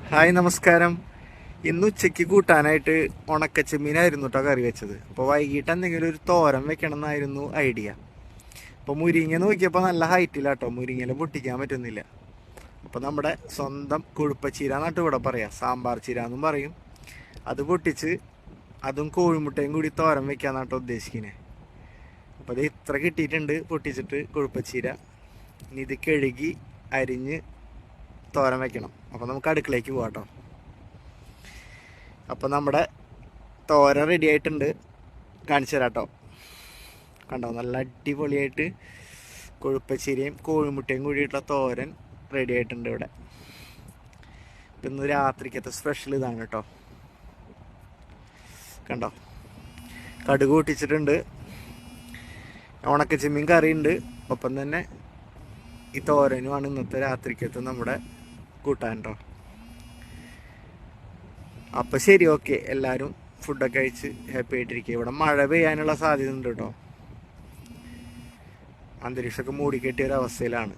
Hi നമസ്കാരം. ഇന്ന് ഉച്ചയ്ക്ക് കൂട്ടാനായിട്ട് ഉണക്കച്ചെമ്മീനായിരുന്നു കേട്ടോ കറി വെച്ചത്. അപ്പോൾ വൈകിട്ട് എന്തെങ്കിലും ഒരു തോരൻ വെക്കണം എന്നായിരുന്നു ഐഡിയ. അപ്പോൾ മുരിങ്ങ നോക്കിയപ്പോൾ നല്ല ഹൈറ്റിലാട്ടോ, മുരിങ്ങയില പൊട്ടിക്കാൻ പറ്റുന്നില്ല. അപ്പോൾ നമ്മുടെ സ്വന്തം കൊഴുപ്പച്ചീര എന്നാട്ട് ഇവിടെ പറയാം, സാമ്പാർ ചീര എന്നും പറയും. അത് പൊട്ടിച്ച് അതും കോഴിമുട്ടയും കൂടി തോരൻ വെക്കാന്നാട്ടോ ഉദ്ദേശിക്കുന്നത്. അപ്പോൾ അത് ഇത്ര കിട്ടിയിട്ടുണ്ട് പൊട്ടിച്ചിട്ട് കൊഴുപ്പച്ചീര. ഇനി ഇത് കഴുകി അരിഞ്ഞ് തോരൻ വെക്കണം. അപ്പോൾ നമുക്ക് അടുക്കളയ്ക്ക് പോകാം കേട്ടോ. അപ്പോൾ നമ്മുടെ തോരൻ റെഡി ആയിട്ടുണ്ട്, കാണിച്ചു തരാം കേട്ടോ. കണ്ടോ, നല്ല അടിപൊളിയായിട്ട് കൊഴുപ്പച്ചീരയും കോഴിമുട്ടയും കൂടിയിട്ടുള്ള തോരൻ റെഡി ആയിട്ടുണ്ട് ഇവിടെ. ഇപ്പം ഇന്ന് രാത്രിക്കത്തെ സ്പെഷ്യൽ ഇതാണ് കേട്ടോ. കണ്ടോ, കടുക് പൊട്ടിച്ചിട്ടുണ്ട്, ഉണക്കച്ചെമ്മീൻ കറിയുണ്ട്, ഒപ്പം തന്നെ ഈ തോരനുമാണ് ഇന്നത്തെ രാത്രിക്കത്തെ നമ്മുടെ കൂട്ടാൻ കേട്ടോ. അപ്പം ശരി, ഓക്കെ. എല്ലാവരും ഫുഡൊക്കെ കഴിച്ച് ഹാപ്പി ആയിട്ടിരിക്കുക. ഇവിടെ മഴ പെയ്യാനുള്ള സാധ്യത ഉണ്ട് കേട്ടോ. അന്തരീക്ഷമൊക്കെ മൂടിക്കെട്ടിയ ഒരവസ്ഥയിലാണ്.